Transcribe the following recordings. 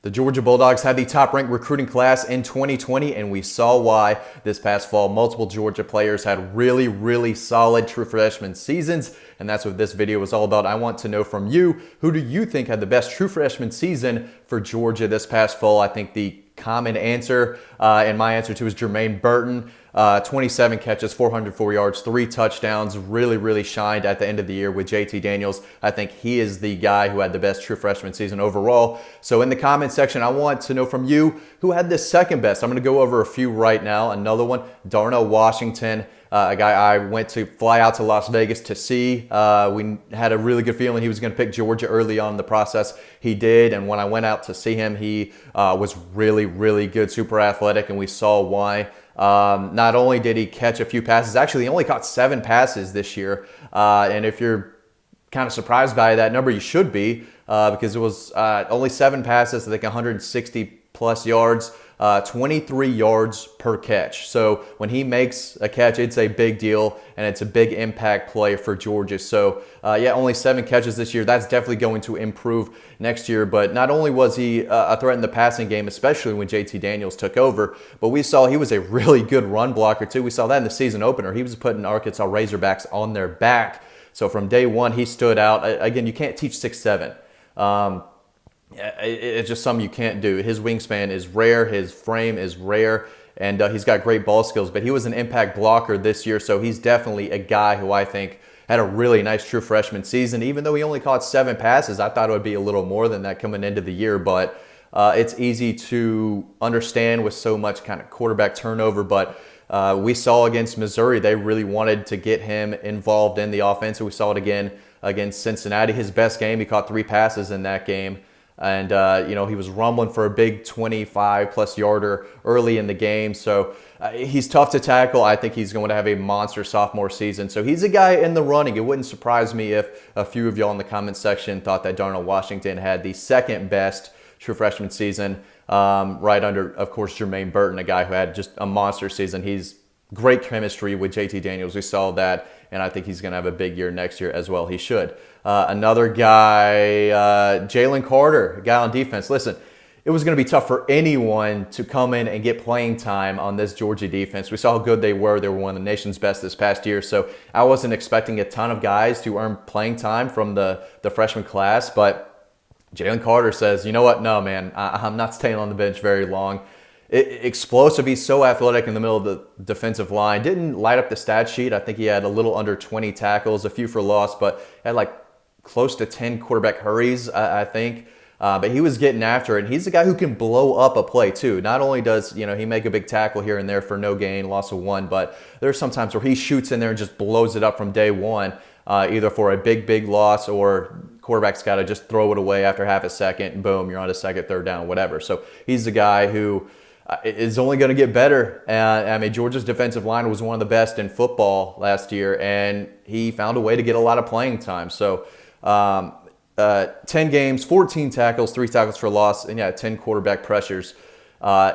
The Georgia Bulldogs had the top-ranked recruiting class in 2020, and we saw why this past fall. Multiple Georgia players had really, really solid true freshman seasons, and that's what this video was all about. I want to know from you, who do you think had the best true freshman season for Georgia this past fall? I think the common answer, and my answer too, is Jermaine Burton. 27 catches, 404 yards, 3 touchdowns, really shined at the end of the year with JT Daniels. I think he is the guy who had the best true freshman season overall. So in the comment section, I want to know from you who had the second best. I'm going to go over a few right now. Another one, Darnell Washington, a guy I went to fly out to Las Vegas to see. We had a really good feeling he was going to pick Georgia early on in the process. He did, and when I went out to see him, he was really good, super athletic, and we saw why. Not only did he catch a few passes, actually he only caught 7 passes this year. And if you're kind of surprised by that number, you should be, because it was only 7 passes, I think 160 plus yards, 23 yards per catch. So when he makes a catch, it's a big deal, and it's a big impact play for Georgia. So yeah, only 7 catches this year. That's definitely going to improve next year. But not only was he a threat in the passing game, especially when JT Daniels took over, but we saw he was a really good run blocker too. We saw that in the season opener. He was putting Arkansas Razorbacks on their back. So from day one, he stood out. Again, you can't teach 6'7". It's just something you can't do. His wingspan is rare. His frame is rare. And he's got great ball skills. But he was an impact blocker this year, so he's definitely a guy who I think had a really nice true freshman season. Even though he only caught 7 passes, I thought it would be a little more than that coming into the year. But it's easy to understand with so much kind of quarterback turnover. But we saw against Missouri, they really wanted to get him involved in the offense. We saw it again against Cincinnati. His best game, he caught 3 passes in that game. And, he was rumbling for a big 25-plus yarder early in the game. So he's tough to tackle. I think he's going to have a monster sophomore season. So he's a guy in the running. It wouldn't surprise me if a few of y'all in the comment section thought that Darnell Washington had the second best true freshman season, right under, of course, Jermaine Burton, a guy who had just a monster season. He's great chemistry with JT Daniels. We saw that, and I think he's going to have a big year next year as well. He should. Another guy, Jalen Carter, a guy on defense. Listen, it was going to be tough for anyone to come in and get playing time on this Georgia defense. We saw how good they were. They were one of the nation's best this past year. So I wasn't expecting a ton of guys to earn playing time from the freshman class. But Jalen Carter says, you know what? No, man, I'm not staying on the bench very long. Explosive. He's so athletic in the middle of the defensive line. Didn't light up the stat sheet. I think he had a little under 20 tackles, a few for loss, but had like close to 10 quarterback hurries, I think. But he was getting after it. And he's a guy who can blow up a play too. Not only does he make a big tackle here and there for no gain, loss of 1, but there's sometimes where he shoots in there and just blows it up from day one, either for a big loss or quarterback's got to just throw it away after half a second and boom, you're on a second, third down, whatever. So he's the guy who is only going to get better. Georgia's defensive line was one of the best in football last year, and he found a way to get a lot of playing time. So 10 games, 14 tackles, 3 tackles for loss, and 10 quarterback pressures.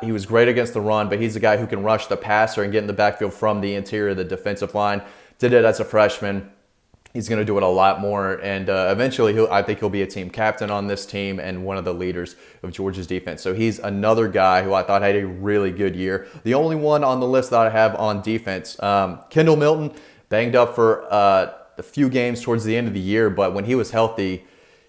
He was great against the run, but he's a guy who can rush the passer and get in the backfield from the interior of the defensive line. Did it as a freshman. He's going to do it a lot more, and eventually I think he'll be a team captain on this team and one of the leaders of Georgia's defense. So he's another guy who I thought had a really good year. The only one on the list that I have on defense, Kendall Milton, banged up for a few games towards the end of the year, but when he was healthy,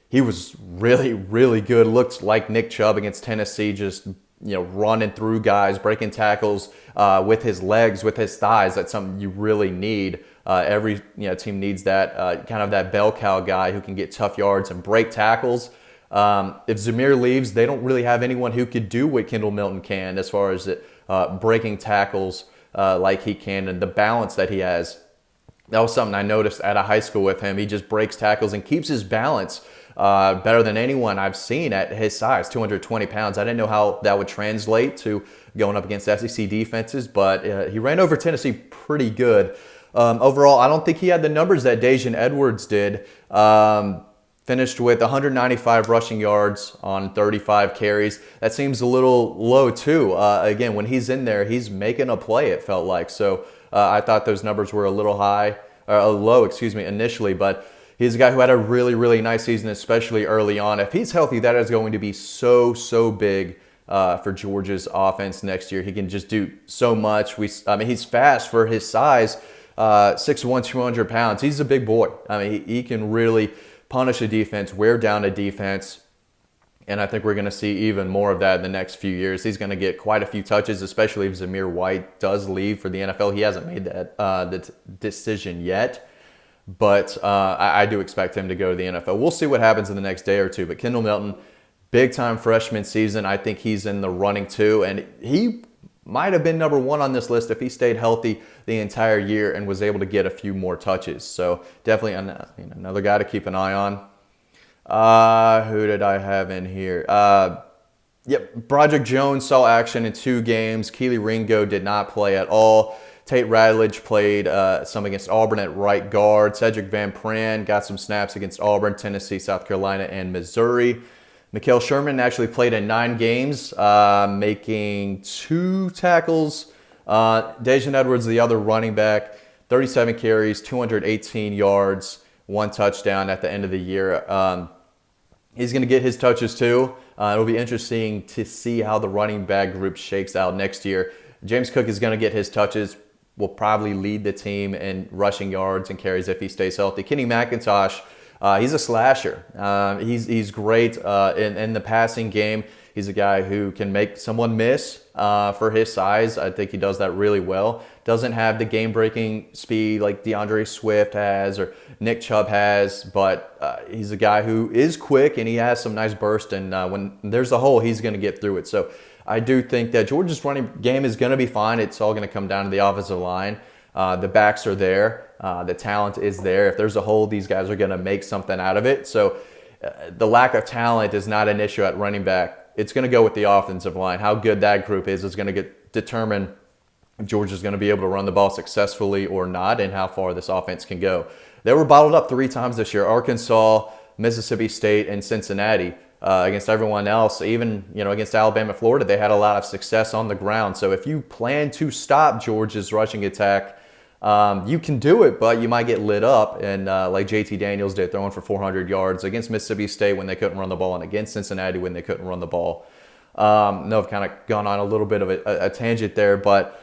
he was really good. Looked like Nick Chubb against Tennessee, just running through guys, breaking tackles with his legs, with his thighs. That's something you really need. Every team needs that kind of that bell cow guy who can get tough yards and break tackles. If Zamir leaves, they don't really have anyone who could do what Kendall Milton can as far as breaking tackles like he can, and the balance that he has. That was something I noticed at a high school with him. He just breaks tackles and keeps his balance better than anyone I've seen at his size, 220 pounds. I didn't know how that would translate to going up against SEC defenses, but he ran over Tennessee pretty good. Overall, I don't think he had the numbers that Daijun Edwards did. Finished with 195 rushing yards on 35 carries. That seems a little low too. Again, when he's in there, he's making a play, it felt like. So I thought those numbers were a little low, initially, but He's a guy who had a really, really nice season, especially early on. If he's healthy, that is going to be so big for Georgia's offense next year. He can just do so much. I mean, he's fast for his size, 6'1", 200 pounds. He's a big boy. I mean, he can really punish a defense, wear down a defense. And I think we're going to see even more of that in the next few years. He's going to get quite a few touches, especially if Zamir White does leave for the NFL. He hasn't made that the decision yet, but I do expect him to go to the NFL. We'll see what happens in the next day or two. But Kendall Milton, big-time freshman season. I think he's in the running too, and he might have been number one on this list if he stayed healthy the entire year and was able to get a few more touches. So definitely another guy to keep an eye on. Who did I have in here? Broderick Jones saw action in 2 games. Keely Ringo did not play at all. Tate Radledge played some against Auburn at right guard. Cedric Van Pran got some snaps against Auburn, Tennessee, South Carolina, and Missouri. Mikael Sherman actually played in 9 games, making 2 tackles. Dejan Edwards, the other running back, 37 carries, 218 yards, 1 touchdown at the end of the year. He's going to get his touches too. It'll be interesting to see how the running back group shakes out next year. James Cook is going to get his touches, will probably lead the team in rushing yards and carries if he stays healthy. Kenny McIntosh, he's a slasher. He's great in the passing game. He's a guy who can make someone miss for his size. I think he does that really well. Doesn't have the game-breaking speed like DeAndre Swift has or Nick Chubb has, but he's a guy who is quick and he has some nice burst, and when there's a hole, he's going to get through it. So I do think that Georgia's running game is going to be fine. It's all going to come down to the offensive line. The backs are there. The talent is there. If there's a hole, these guys are going to make something out of it. So the lack of talent is not an issue at running back. It's going to go with the offensive line. How good that group is going to determine if Georgia's going to be able to run the ball successfully or not, and how far this offense can go. They were bottled up 3 times this year: Arkansas, Mississippi State, and Cincinnati. Against everyone else, even against Alabama, Florida, they had a lot of success on the ground. So if you plan to stop Georgia's rushing attack, you can do it, but you might get lit up, and like JT Daniels did, throwing for 400 yards against Mississippi State when they couldn't run the ball, and against Cincinnati when they couldn't run the ball. No, I've kind of gone on a little bit of a tangent there, but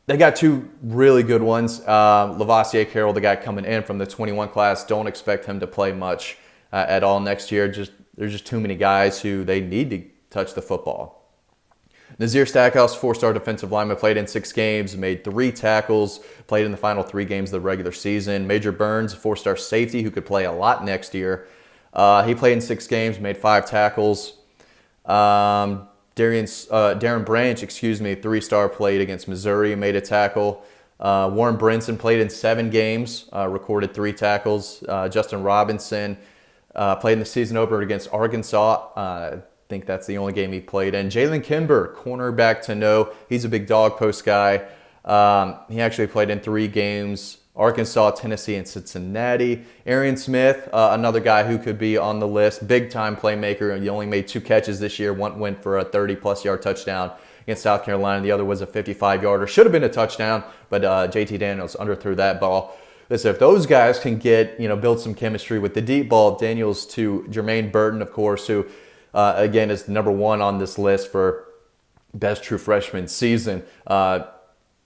they got 2 really good ones. Lavassier Carroll, the guy coming in from the 21 class, don't expect him to play much at all next year. There's just too many guys who they need to touch the football. Nazir Stackhouse, 4-star defensive lineman, played in 6 games, made 3 tackles, played in the final 3 games of the regular season. Major Burns, 4-star safety who could play a lot next year. He played in 6 games, made 5 tackles. Darren Branch, 3-star, played against Missouri, made a tackle. Warren Brinson played in 7 games, recorded 3 tackles. Justin Robinson played in the season opener against Arkansas. I think that's the only game he played in. Jalen Kimber, cornerback to know. He's a big Dawg Post guy. He actually played in 3 games: Arkansas, Tennessee, and Cincinnati. Arian Smith, another guy who could be on the list. Big-time playmaker. He only made 2 catches this year. One went for a 30-plus yard touchdown against South Carolina. The other was a 55-yarder. Should have been a touchdown, but JT Daniels underthrew that ball. Listen, if those guys can get, build some chemistry with the deep ball, Daniels to Jermaine Burton, of course, who, again, is number 1 on this list for best true freshman season.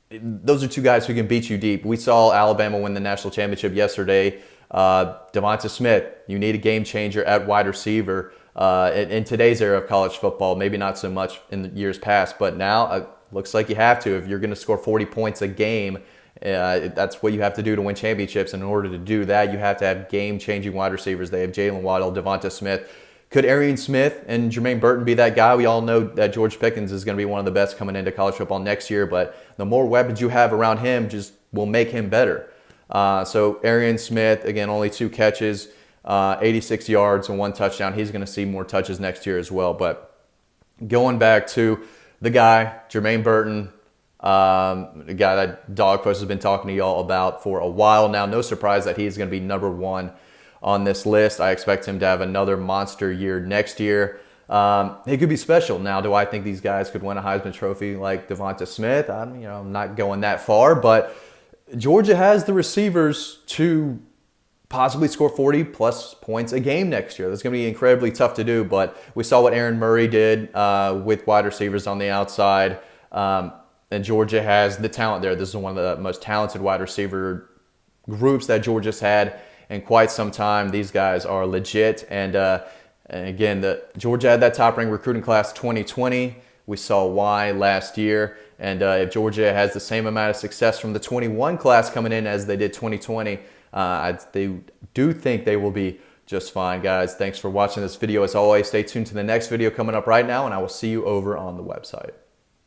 Those are 2 guys who can beat you deep. We saw Alabama win the national championship yesterday. Devonta Smith, you need a game changer at wide receiver in today's era of college football. Maybe not so much in the years past, but now looks like you have to. If you're going to score 40 points a game, that's what you have to do to win championships. And in order to do that, you have to have game-changing wide receivers. They have Jalen Waddle, Devonta Smith. Could Arian Smith and Jermaine Burton be that guy? We all know that George Pickens is going to be one of the best coming into college football next year, but the more weapons you have around him just will make him better. So Arian Smith, again, only 2 catches, 86 yards and 1 touchdown. He's going to see more touches next year as well. But going back to the guy, Jermaine Burton, the guy that Dawg Post has been talking to y'all about for a while now. No surprise that he's going to be number 1 on this list. I expect him to have another monster year next year. He could be special. Now, do I think these guys could win a Heisman Trophy like Devonta Smith? I'm not going that far, but Georgia has the receivers to possibly score 40-plus points a game next year. That's going to be incredibly tough to do, but we saw what Aaron Murray did with wide receivers on the outside, and Georgia has the talent there. This is one of the most talented wide receiver groups that Georgia's had in quite some time. These guys are legit, and again, Georgia had that top-ranked recruiting class 2020. We saw why last year, and if Georgia has the same amount of success from the 21 class coming in as they did 2020, I do think they will be just fine, guys. Thanks for watching this video. As always, stay tuned to the next video coming up right now, and I will see you over on the website.